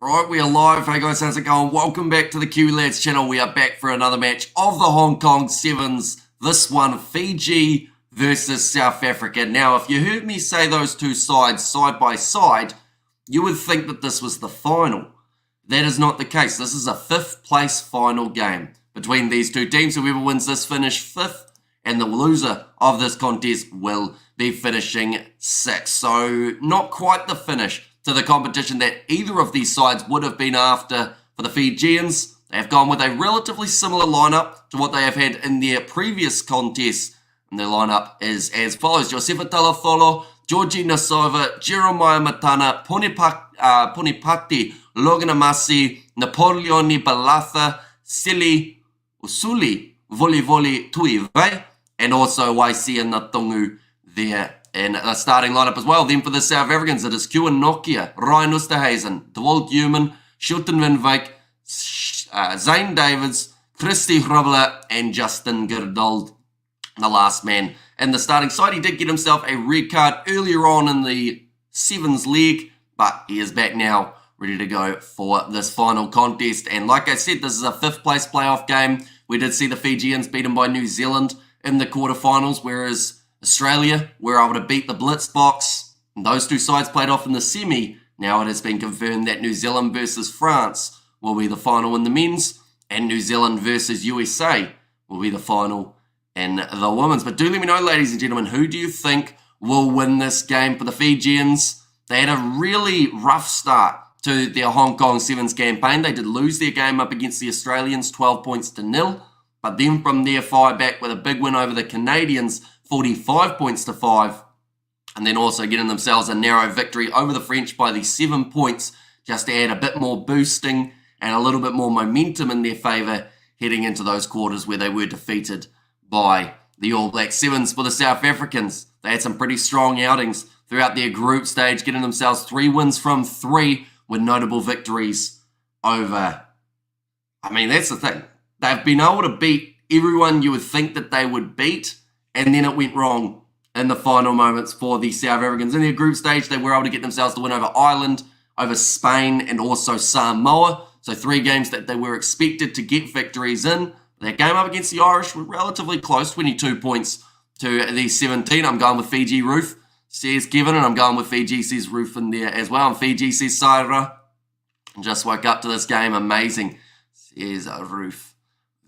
Right, we are live. Hey guys, how's it going? Welcome back to the Q Lads channel. We are back for another match of the Hong Kong Sevens. This one, Fiji versus South Africa. Now, if you heard me say those two sides side by side, you would think that this was the final. That is not the case. This is a fifth place final game between these two teams. Whoever wins this finish fifth, and the loser of this contest will be finishing sixth. So, not quite the finish to the competition that either of these sides would have been after for the Fijians. They have gone with a relatively similar lineup to what they have had in their previous contests. And their lineup is as follows: Josefa Talatholo, Georgie Nasova, Jeremiah Matana, Ponipati Loganamasi, Napoleoni Balatha, Usuli, Voli Tuive, and also Waisia Natongu there in the starting lineup as well. Then for the South Africans, it is Kieran Nokia, Ryan Oosterhuizen, DeWalt Human, Shilton Van Wyk, Zane Davids, Christy Hrubler, and Justin Gerdold, the last man in the starting side. He did get himself a red card earlier on in the Sevens leg, but he is back now, ready to go for this final contest. And like I said, this is a fifth place playoff game. We did see the Fijians beaten by New Zealand in the quarterfinals, whereas Australia were able to beat the Blitzboks. And those two sides played off in the semi. Now it has been confirmed that New Zealand versus France will be the final in the men's, and New Zealand versus USA will be the final in the women's. But do let me know, ladies and gentlemen, who do you think will win this game for the Fijians? They had a really rough start to their Hong Kong Sevens campaign. They did lose their game up against the Australians 12 points to nil. But then from there, fire back with a big win over the Canadians, 45 points to 5. And then also getting themselves a narrow victory over the French by the 7 points, just to add a bit more boosting and a little bit more momentum in their favour heading into those quarters where they were defeated by the All Black Sevens. For the South Africans, they had some pretty strong outings throughout their group stage, getting themselves 3 wins from 3 with notable victories over. I mean, that's the thing. They've been able to beat everyone you would think that they would beat, and then it went wrong in the final moments for the South Africans. In their group stage, they were able to get themselves the win over Ireland, over Spain, and also Samoa. So 3 games that they were expected to get victories in. Their game up against the Irish were relatively close, 22 points to the 17. I'm going with Fiji Roof, says Kevin, and I'm going with Fiji, says Roof in there as well. And Fiji says Saira. Just woke up to this game, amazing, says Roof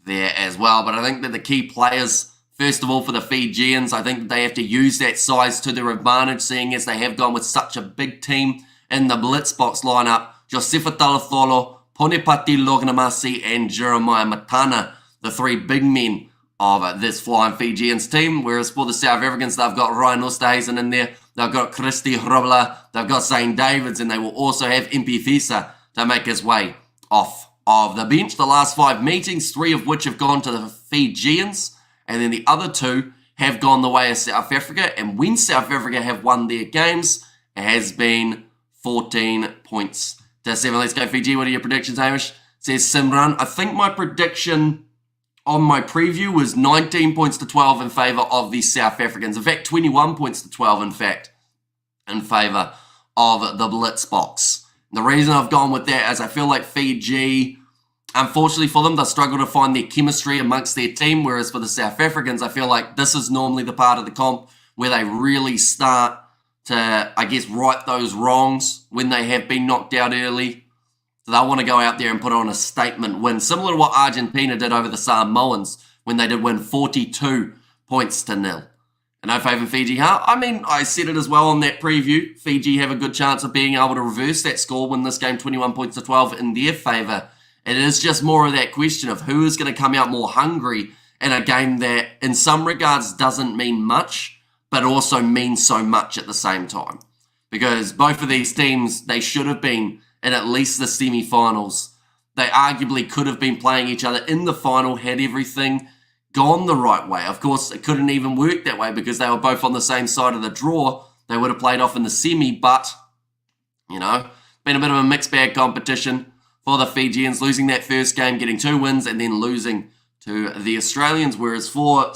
there as well. But I think that the key players, first of all, for the Fijians, I think that they have to use that size to their advantage, seeing as they have gone with such a big team in the Blitzboks lineup. Josefa Talatholo, Ponipati Loganamasi, and Jeremiah Matana, the 3 big men of this Flying Fijians team. Whereas for the South Africans, they've got Ryan Oosterhuizen in there, they've got Christy Hrubler, they've got Zane Davids, and they will also have MP Fisa to make his way off of the bench. The last 5 meetings, 3 of which have gone to the Fijians, and then the other 2 have gone the way of South Africa. And when South Africa have won their games, it has been 14 points to 7. Let's go Fiji. What are your predictions, Hamish? Says Simran. I think my prediction on my preview was 19 points to 12 in favour of the South Africans. In fact, 21 points to 12, in fact, in favour of the Blitzboks. The reason I've gone with that is I feel like Fiji, unfortunately for them, they struggle to find their chemistry amongst their team, whereas for the South Africans, I feel like this is normally the part of the comp where they really start to, I guess, right those wrongs when they have been knocked out early. So they'll want to go out there and put on a statement win, similar to what Argentina did over the Samoans when they did win 42 points to nil. And no favour Fiji, huh? I mean, I said it as well on that preview. Fiji have a good chance of being able to reverse that score, win this game 21 points to 12 in their favour. It is just more of that question of who is going to come out more hungry in a game that in some regards doesn't mean much, but also means so much at the same time. Because both of these teams, they should have been in at least the semi-finals. They arguably could have been playing each other in the final had everything gone the right way. Of course, it couldn't even work that way because they were both on the same side of the draw. They would have played off in the semi, but, you know, been a bit of a mixed bag competition for the Fijians, losing that first game, getting 2 wins, and then losing to the Australians. Whereas for,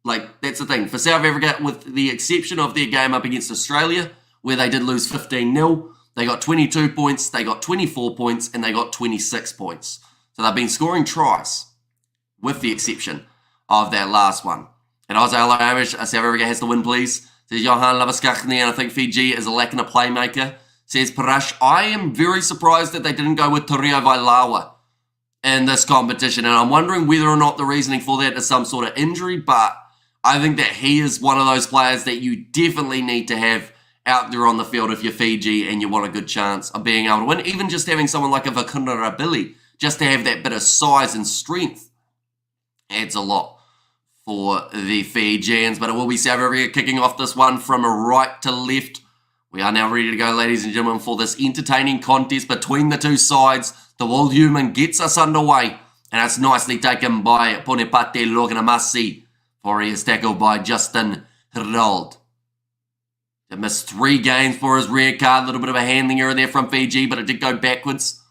like, that's the thing. For South Africa, with the exception of their game up against Australia, where they did lose 15-0, They got 22 points, they got 24 points, and they got 26 points. So they've been scoring tries, with the exception of that last one. And I was like, hello, Hamish. South Africa has to win, please. Says Johan Lavaskachny, and I think Fiji is lacking a playmaker. Says Parash, I am very surprised that they didn't go with Torio Vailawa in this competition. And I'm wondering whether or not the reasoning for that is some sort of injury. But I think that he is one of those players that you definitely need to have out there on the field if you're Fiji and you want a good chance of being able to win. Even just having someone like a Vakunarabili, just to have that bit of size and strength, adds a lot for the Fijians, but it will be South Africa kicking off this one from right to left. We are now ready to go, ladies and gentlemen, for this entertaining contest between the two sides. The World Human gets us underway, and it's nicely taken by Ponepate Loganamasi, for he is tackled by Justin Hirold. He missed 3 games for his red card, a little bit of a handling error there from Fiji, but it did go backwards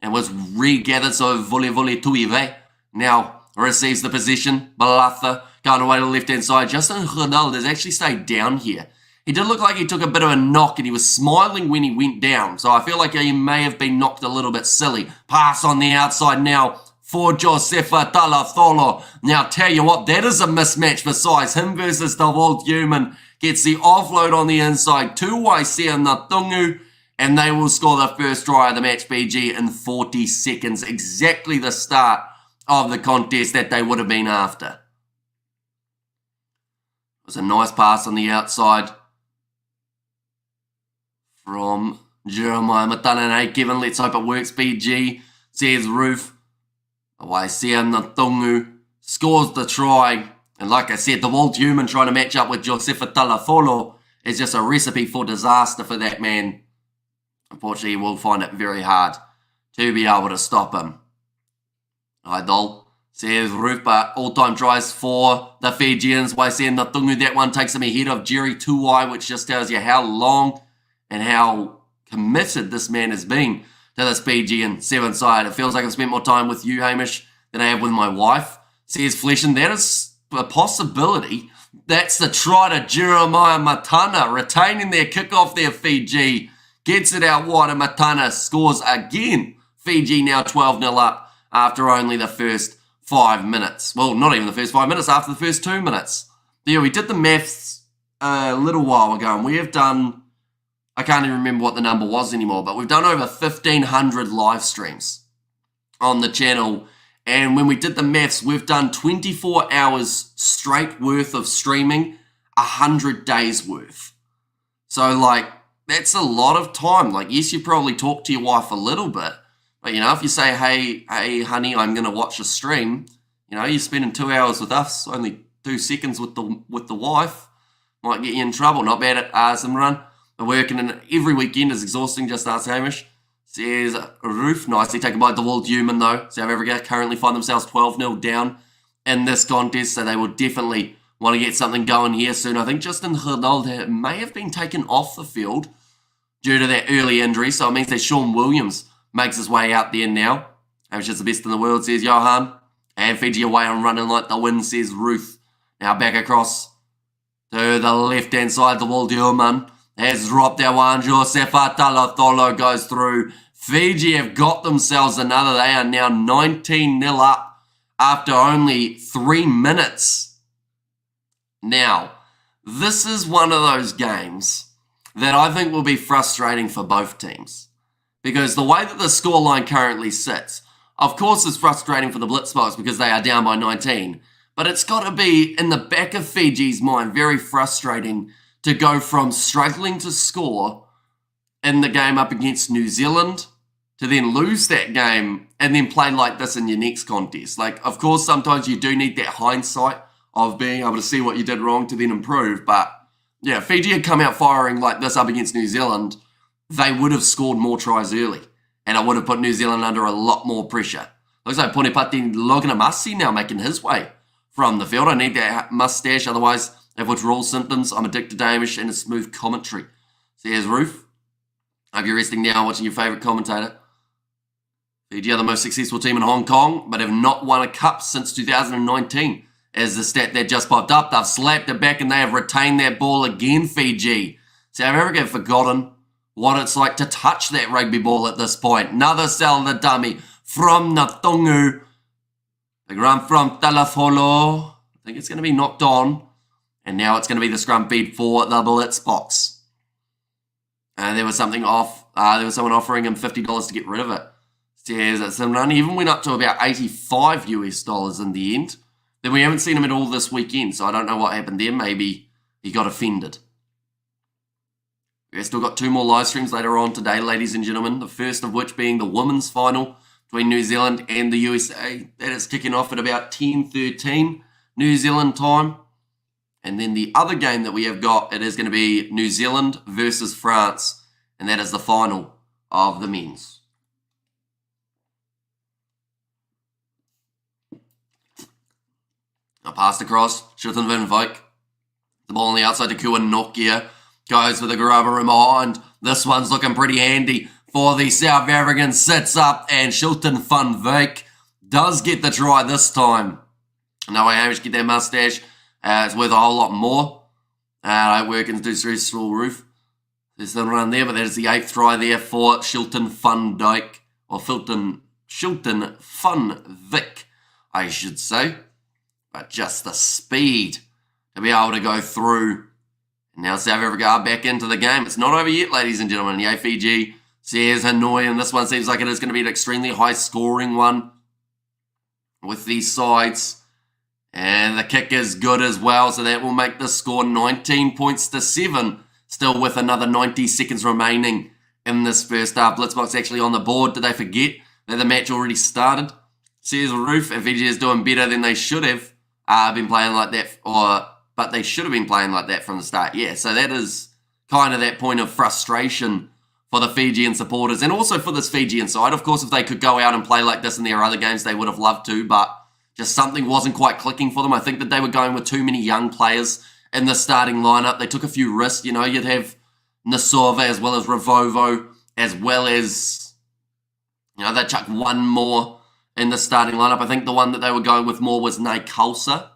and was regathered, so Vole Tuive now receives the position. Balatha going away to the left-hand side. Justin Hirold has actually stayed down here. He did look like he took a bit of a knock and he was smiling when he went down. So I feel like he may have been knocked a little bit silly. Pass on the outside now for Josefa Talatholo. Now tell you what, that is a mismatch for size. Him versus the World Human. Gets the offload on the inside to Waisia Natungu. And they will score the first try of the match, Fiji, in 40 seconds. Exactly the start of the contest that they would have been after. It was a nice pass on the outside from Jeremiah Matana. And hey, Kevin, let's hope it works. Fiji, says Roof. Waisia Natungu scores the try. And like I said, the World Human trying to match up with Josefa Talafolo is just a recipe for disaster for that man. Unfortunately, we'll find it very hard to be able to stop him. Idol says Roof, but all-time tries for the Fijians. Waisia Natungu, that one takes him ahead of Jerry Tuai, which just tells you how long and how committed this man has been to this Fijian Seven side. It feels like I've spent more time with you, Hamish, than I have with my wife. Says Flesh, and that is a possibility. That's the try to Jeremiah Matana, retaining their kickoff there, Fiji. Gets it out wide, and Matana scores again. Fiji now 12-0 up after only the first 5 minutes. Well, not even the first 5 minutes, after the first 2 minutes. Yeah, we did the maths a little while ago, and we have done, I can't even remember what the number was anymore, but we've done over 1,500 live streams on the channel. And when we did the maths, we've done 24 hours straight worth of streaming, 100 days worth. So, like, that's a lot of time. Like, yes, you probably talk to your wife a little bit, but, you know, if you say, hey, honey, I'm going to watch a stream, you know, you're spending 2 hours with us, only 2 seconds with the wife, might get you in trouble. Not bad at Simran. We're working in every weekend is exhausting, just ask Hamish. Says Roof, nicely taken by the World Human, though. South Africa currently find themselves 12-0 down in this contest, so they will definitely want to get something going here soon. I think Justin Hirold may have been taken off the field due to that early injury, so it means that Sean Williams makes his way out there now. Which is the best in the world, says Johan. And Fiji away on running like the wind, says Ruth. Now back across to the left-hand side, the World Human has dropped that one. Josefa Talatholo goes through. Fiji have got themselves another. They are now 19-0 up after only 3 minutes. Now, this is one of those games that I think will be frustrating for both teams. Because the way that the scoreline currently sits, of course it's frustrating for the Blitzboks because they are down by 19. But it's got to be, in the back of Fiji's mind, very frustrating to go from struggling to score in the game up against New Zealand to then lose that game and then play like this in your next contest. Like, of course, sometimes you do need that hindsight of being able to see what you did wrong to then improve. But, yeah, Fiji had come out firing like this up against New Zealand, they would have scored more tries early. And it would have put New Zealand under a lot more pressure. Looks like Ponepati Loganamasi now making his way from the field. I need that mustache, otherwise, if it's all symptoms, I'm addicted to Hamish and a smooth commentary. So here's Roof. Hope you're resting now watching your favourite commentator. Fiji are the most successful team in Hong Kong, but have not won a cup since 2019. As the stat that just popped up, they've slapped it back and they have retained that ball again, Fiji. South Africa have forgotten what it's like to touch that rugby ball at this point. Another Selda dummy from Natongu. The run from Talafolo. I think it's going to be knocked on. And now it's going to be the scrum feed for the Blitzboks. And there was something off. There was someone offering him $50 to get rid of it. Says that Simran even went up to about $85 US in the end. Then we haven't seen him at all this weekend, so I don't know what happened there. Maybe he got offended. We've still got 2 more live streams later on today, ladies and gentlemen. The first of which being the women's final between New Zealand and the USA. That is kicking off at about 10:13 New Zealand time. And then the other game that we have got, it is going to be New Zealand versus France. And that is the final of the men's. A pass across, Shilton Van Vyk. The ball on the outside to Kuan Nokia. Goes for the grubber in behind. This one's looking pretty handy for the South Africans. Sits up and Shilton Van Vyk does get the try this time. No way Hamish get that mustache. It's worth a whole lot more. Workins do through small roof. There's the run there, but that is the 8th try there for Shilton Van Dyke. Or Shilton Van Vyk, I should say. But just the speed to be able to go through. And now South Africa are back into the game. It's not over yet, ladies and gentlemen. The Fiji says Hanoi, and this one seems like it is going to be an extremely high-scoring one with these sides. And the kick is good as well, so that will make the score 19 points to 7. Still with another 90 seconds remaining in this first half. Blitzboks actually on the board. Did they forget that the match already started? Says Roof, if Fiji is doing better than they should have been playing like that, but they should have been playing like that from the start. Yeah, so that is kind of that point of frustration for the Fijian supporters and also for this Fijian side. Of course, if they could go out and play like this in their other games, they would have loved to, but just something wasn't quite clicking for them. I think that they were going with too many young players in the starting lineup. They took a few risks. You know, you'd have Nasova as well as Ravovo, as well as, you know, they chucked one more in the starting lineup. I think the one that they were going with more was Naikalsa.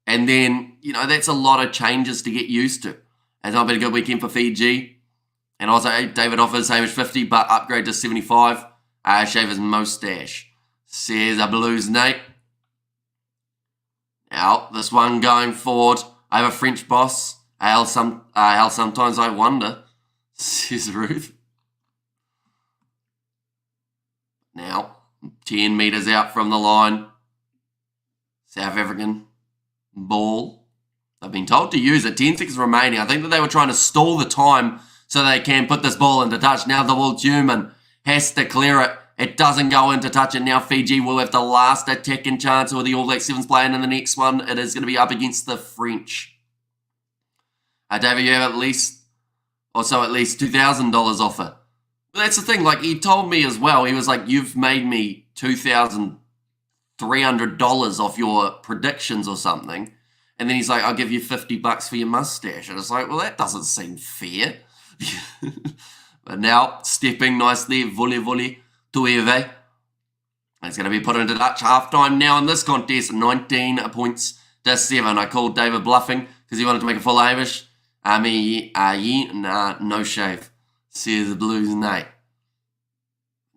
And then, you know, that's a lot of changes to get used to. It's not been a good weekend for Fiji. And also, David offers Hamish 50, but upgrade to 75. Shave his mustache. Says a Blues Nate. Now, this one going forward. I have a French boss. Hell, sometimes I wonder. Says Ruth. Now, 10 metres out from the line. South African ball. They've been told to use it. 10 seconds remaining. I think that they were trying to stall the time so they can put this ball into touch. Now the World Human has to clear it. It doesn't go into touch, and now Fiji will have the last attacking chance with the All Black Sevens playing in the next one. It is going to be up against the French. David, you have at least $2,000 offer. But that's the thing, like, he told me as well, he was like, you've made me $2,300 off your predictions or something. And then he's like, I'll give you $50 for your mustache. And it's like, well, that doesn't seem fair. But now, stepping nicely, volley to Eve. It's going to be put into Dutch halftime now in this contest. 19 points to 7. I called David bluffing because he wanted to make a full Amish. No shave. Says the Blues Nate.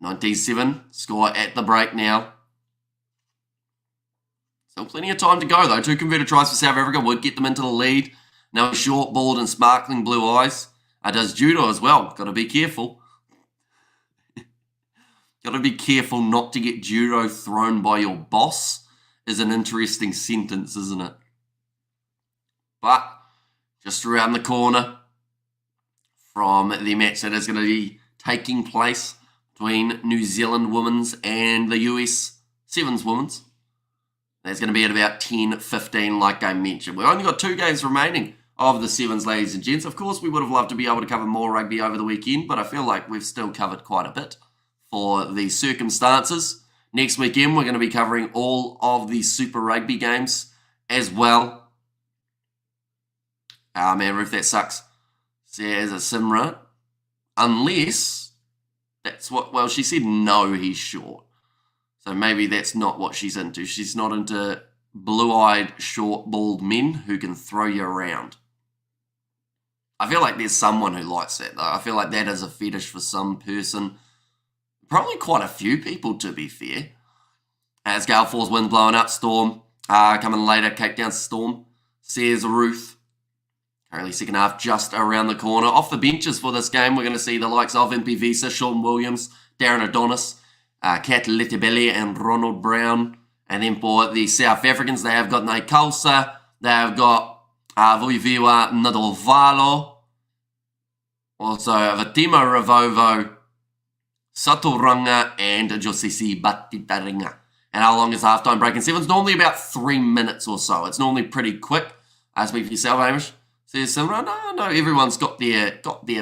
19-7. Score at the break now. Still plenty of time to go though. 2 converted tries for South Africa would get them into the lead. Now short, bald and sparkling blue eyes. Does judo as well. Got to be careful. Got to be careful not to get judo thrown by your boss is an interesting sentence, isn't it? But just around the corner from the match that is going to be taking place between New Zealand women's and the US Sevens women's. That's going to be at about 10:15, like I mentioned. We've only got 2 games remaining of the Sevens, ladies and gents. Of course, we would have loved to be able to cover more rugby over the weekend, but I feel like we've still covered quite a bit for the circumstances. Next weekend, we're going to be covering all of the Super Rugby games as well. Man, Ruth, that sucks. Says a Simra. Unless that's what, well, she said no, he's short. So maybe that's not what she's into. She's not into blue-eyed, short, bald men who can throw you around. I feel like there's someone who likes that, though. I feel like that is a fetish for some person. Probably quite a few people, to be fair. As Gale Force winds blowing up, Storm coming later, Cape Town Storm. Says Ruth. Currently second half just around the corner. Off the benches for this game, we're going to see the likes of MP Visa, Sean Williams, Darren Adonis, Kat Letibelli and Ronald Brown. And then for the South Africans, they have got Nai Kalsa, they have got Vuiviwa Nadolvalo, also Vatima Ravovo, Saturanga, and Josisi Batitaringa. And how long is halftime break in sevens? Normally about 3 minutes or so. It's normally pretty quick. Speak for yourself, Hamish. Says no, everyone's got their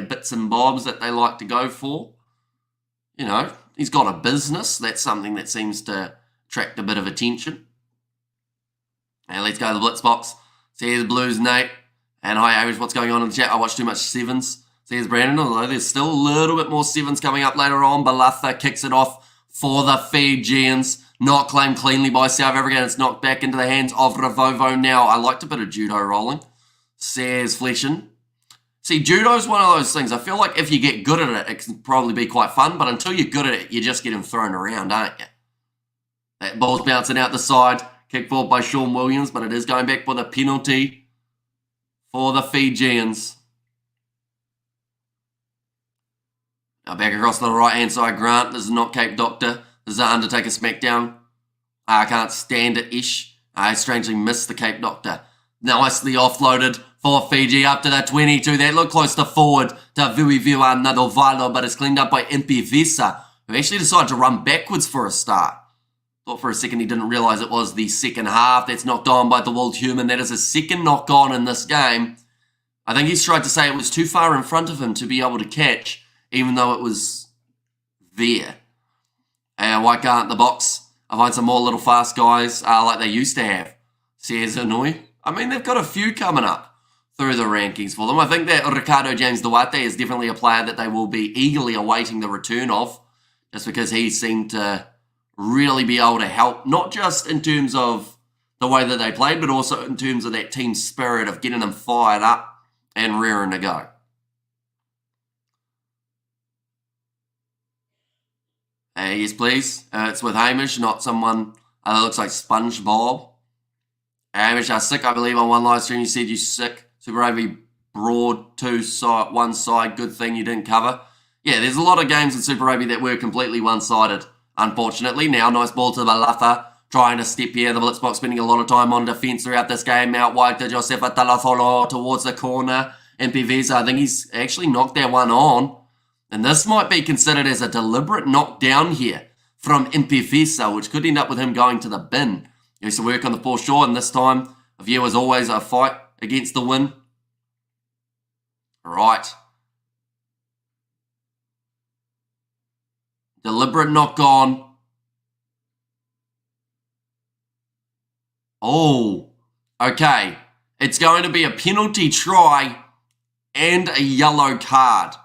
bits and bobs that they like to go for. You know, he's got a business. That's something that seems to attract a bit of attention. And let's go to the Blitzboks. Says Blues Nate. And hi, Hamish, what's going on in the chat? I watch too much sevens. Says Brandon, although there's still a little bit more sevens coming up later on. Balatha kicks it off for the Fijians. Not claimed cleanly by South Africa, and it's knocked back into the hands of Ravovo now. I liked a bit of judo rolling. Says Fleshin. See, judo's one of those things. I feel like if you get good at it, it can probably be quite fun, but until you're good at it, you're just getting thrown around, aren't you? That ball's bouncing out the side. Kick forward by Sean Williams, but it is going back for the penalty for the Fijians. Now back across the right-hand side, Grant. This is not Cape Doctor. This is an Undertaker Smackdown. I can't stand it, Ish. I strangely missed the Cape Doctor. Nicely offloaded for Fiji up to the 22. That looked close to forward to Vuiviwa Nadolvalo, but it's cleaned up by MP Visa, who actually decided to run backwards for a start. Thought for a second he didn't realise it was the second half. That's knocked on by the World Human. That is a second knock on in this game. I think he's tried to say it was too far in front of him to be able to catch, even though it was there. And why can't the box find some more little fast guys like they used to have? Says Annoy. I mean, they've got a few coming up through the rankings for them. I think that Ricardo James Duarte is definitely a player that they will be eagerly awaiting the return of, just because he seemed to really be able to help, not just in terms of the way that they played, but also in terms of that team spirit of getting them fired up and rearing to go. Yes, please. It's with Hamish, not someone that looks like SpongeBob. Hamish, sick, I believe, on one live stream. You said you're sick. Super Rugby broad, one side. Good thing you didn't cover. Yeah, there's a lot of games in Super Rugby that were completely one-sided, unfortunately. Now, nice ball to Balatha, trying to step here. The Blitzboks spending a lot of time on defence throughout this game. Out wide to Josefa Talatholo towards the corner. MP Visa, I think he's actually knocked that one on. And this might be considered as a deliberate knockdown here from MP Visa, which could end up with him going to the bin. He used to work on the foreshore, and this time of year was always a fight against the win. Right. Deliberate knock on. Oh, okay. It's going to be a penalty try and a yellow card.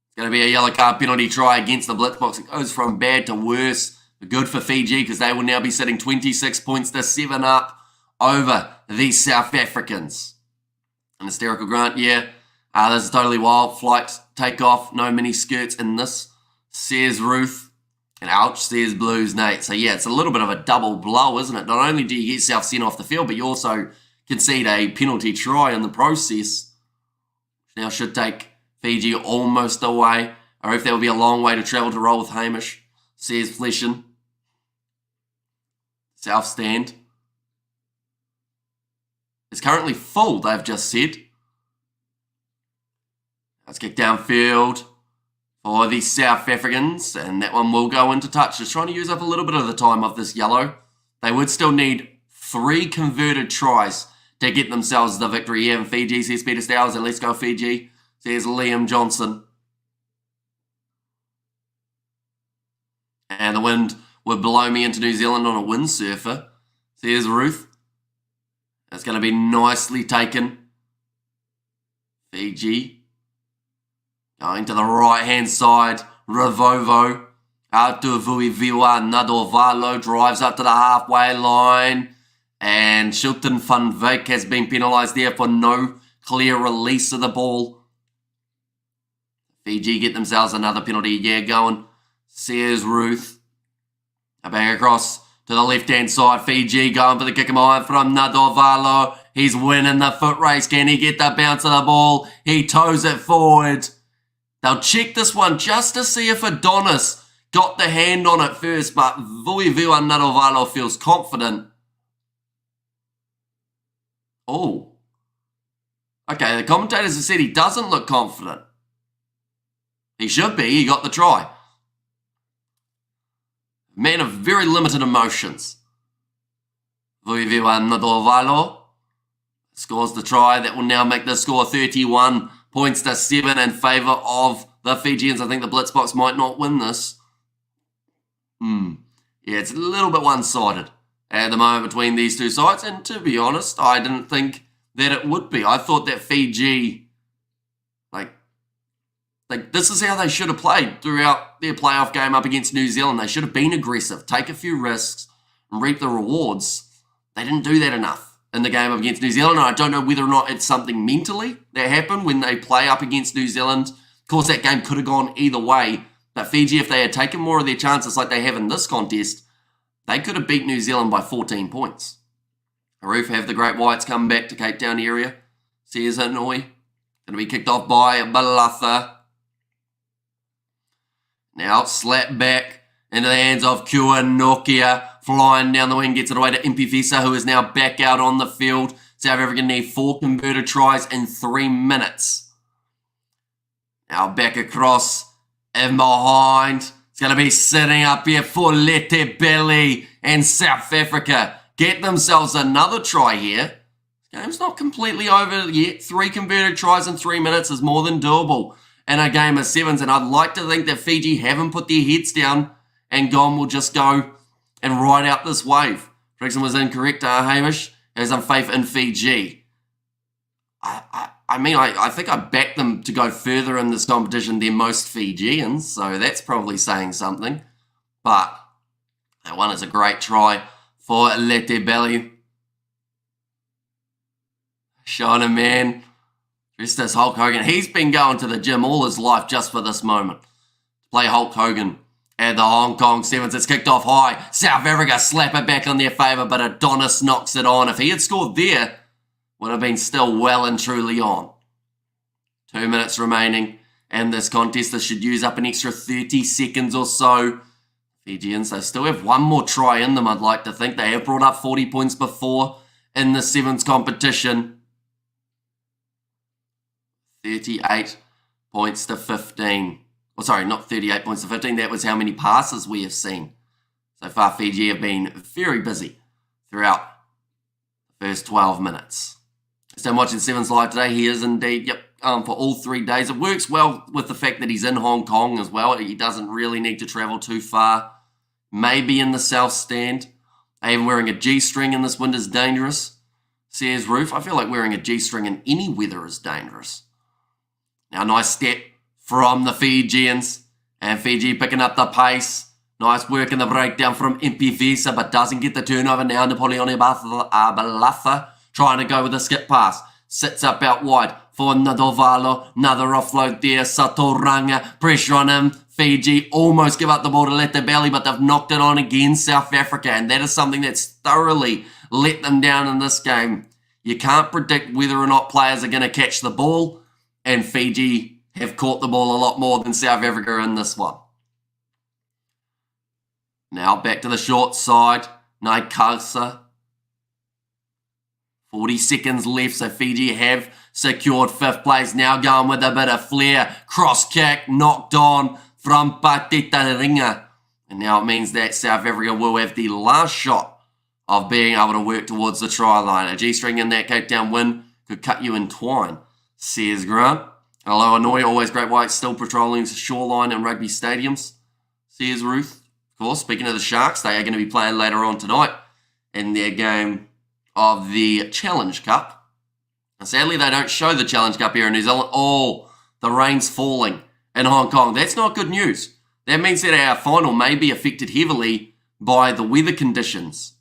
It's going to be a yellow card penalty try against the Blitzboks. It goes from bad to worse. Good for Fiji because they will now be sitting 26 points to 7 up over the South Africans. An hysterical Grant, yeah. This is totally wild. Flight, takeoff, no mini skirts in this, says Ruth. And ouch, says Blues Nate. So yeah, it's a little bit of a double blow, isn't it? Not only do you get yourself sent off the field, but you also concede a penalty try in the process. Which now should take Fiji almost away. Or if there will be a long way to travel to roll with Hamish, says Fleshin. South stand. It's currently full, they've just said. Let's kick downfield for the South Africans, and that one will go into touch. Just trying to use up a little bit of the time of this yellow. They would still need 3 converted tries to get themselves the victory here in Fiji, says Peter Stowers, and let's go Fiji, says Liam Johnson. And the wind would blow me into New Zealand on a windsurfer, says Ruth. That's going to be nicely taken. Fiji. Going to the right-hand side. Ravovo. Out to Vuiviwa Nadolvalo. Drives up to the halfway line. And Shilton van Wyk has been penalised there for no clear release of the ball. Fiji get themselves another penalty. Yeah, going. Sears Ruth. Back across to the left-hand side. Fiji going for the kick behind from Nadovalo. He's winning the foot race. Can he get the bounce of the ball? He toes it forward. They'll check this one just to see if Adonis got the hand on it first, but Vuivua Nadovalo feels confident. Oh. Okay, the commentators have said he doesn't look confident. He should be. He got the try. Man of very limited emotions. Vuivua Nadovalo scores the try. That will now make the score 31 points to 7 in favour of the Fijians. I think the Blitzboks might not win this. Yeah, it's a little bit one-sided at the moment between these two sides. And to be honest, I didn't think that it would be. I thought that Fiji, like this is how they should have played throughout their playoff game up against New Zealand. They should have been aggressive, take a few risks, and reap the rewards. They didn't do that enough in the game up against New Zealand. And I don't know whether or not it's something mentally that happened when they play up against New Zealand. Of course, that game could have gone either way. But Fiji, if they had taken more of their chances like they have in this contest, they could have beat New Zealand by 14 points. Aroof have the Great Whites come back to Cape Town area. Sears Hanoi. Going to be kicked off by Balatha. Now slap back into the hands of Kua Nokia. Flying down the wing, gets it away to Impivisa, who is now back out on the field. South Africa need 4 converted tries in 3 minutes. Now back across and behind. It's going to be sitting up here for Letebeli, and South Africa get themselves another try here. This game's not completely over yet. 3 converted tries in 3 minutes is more than doable in a game of sevens, and I'd like to think that Fiji haven't put their heads down and gone, we'll just go and ride out this wave. Frickson was incorrect, Hamish. Has some faith in Fiji. I think I backed them to go further in this competition than most Fijians, so that's probably saying something. But that one is a great try for Letebeli. Shona, man. Dressed as Hulk Hogan. He's been going to the gym all his life just for this moment. Play Hulk Hogan at the Hong Kong Sevens. It's kicked off high. South Africa slap it back on their favour, but Adonis knocks it on. If he had scored there, would have been still well and truly on. 2 minutes remaining in this contest. This should use up an extra 30 seconds or so. Fijians, they still have one more try in them, I'd like to think. They have brought up 40 points before in the sevens competition. 38 points to 15. Oh, sorry, not 38 points to 15. That was how many passes we have seen. So far, Fiji have been very busy throughout the first 12 minutes. So I'm watching Sevens Live today. He is indeed, for all 3 days. It works well with the fact that he's in Hong Kong as well. He doesn't really need to travel too far. Maybe in the south stand. Even wearing a G-string in this wind is dangerous. Says Roof. I feel like wearing a G-string in any weather is dangerous. Now, nice step from the Fijians. And Fiji picking up the pace. Nice work in the breakdown from Impivisa, but doesn't get the turnover now. Napoleone Balatha trying to go with a skip pass. Sits up out wide for Nadovalo. Another offload there. Satoranga. Pressure on him. Fiji almost give up the ball to Letebeli, but they've knocked it on again, South Africa. And that is something that's thoroughly let them down in this game. You can't predict whether or not players are going to catch the ball. And Fiji have caught the ball a lot more than South Africa in this one. Now back to the short side. Naikasa. 40 seconds left, so Fiji have secured 5th place. Now going with a bit of flair. Cross kick knocked on from Patita Ringa. And now it means that South Africa will have the last shot of being able to work towards the try line. A G-string in that Cape Town win could cut you in twine, says Grant. Hello, Hanoi, always Great Whites, still patrolling the shoreline and rugby stadiums, says Ruth. Of course, speaking of the Sharks, they are going to be playing later on tonight in their game of the Challenge Cup. And sadly, they don't show the Challenge Cup here in New Zealand. Oh, the rain's falling in Hong Kong. That's not good news. That means that our final may be affected heavily by the weather conditions.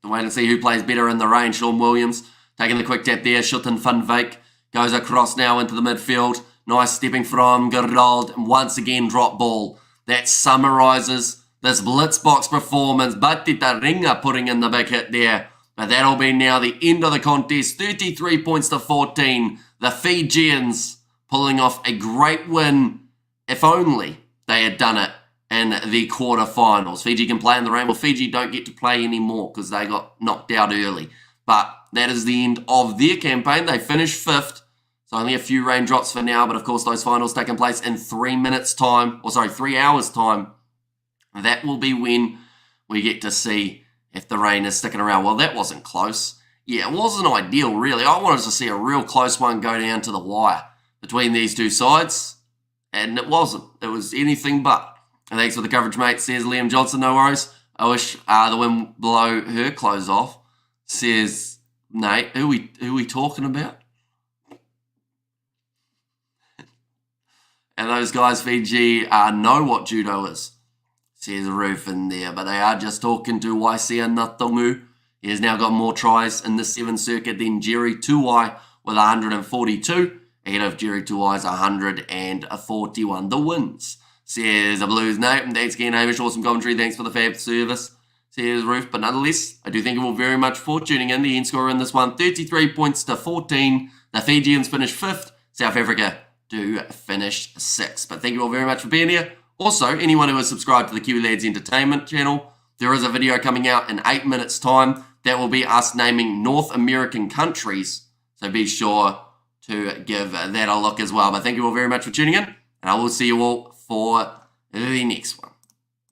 wait and see who plays better in the range. Sean Williams taking the quick tap there. Schutten van Wyk goes across now into the midfield. Nice stepping from Gerald. And once again, drop ball. That summarises this Blitzboks performance. Batita Ringa putting in the big hit there. But that'll be now the end of the contest. 33 points to 14. The Fijians pulling off a great win. If only they had done it in the quarterfinals. Fiji can play in the rain. Well, Fiji don't get to play anymore because they got knocked out early. But that is the end of their campaign. They finished 5th. So only a few raindrops for now. But of course, those finals taking place in 3 minutes time. Or sorry, 3 hours time. That will be when we get to see if the rain is sticking around. Well, that wasn't close. Yeah, it wasn't ideal, really. I wanted to see a real close one go down to the wire between these two sides. And it wasn't. It was anything but. And thanks for the coverage, mate, says Liam Johnson. No worries. I wish the wind blow her clothes off, says Nate. Who we talking about? And those guys, Fiji, know what judo is, says Roof in there. But they are just talking to Waisia Natongu. He has now got more tries in the 7 circuit than Jerry Tuwai with 142. Ahead of Jerry Tuwai's 141. The wins, says the Blues Nate. And thanks again, Hamish. Awesome commentary. Thanks for the fab service, says Roof. But nonetheless, I do thank you all very much for tuning in. The end score in this one, 33 points to 14. The Fijians finish 5th. South Africa do finish 6th. But thank you all very much for being here. Also, anyone who is subscribed to the Kiwi Lads Entertainment channel, there is a video coming out in 8 minutes' time. That will be us naming North American countries. So be sure to give that a look as well. But thank you all very much for tuning in. And I will see you all for the next one.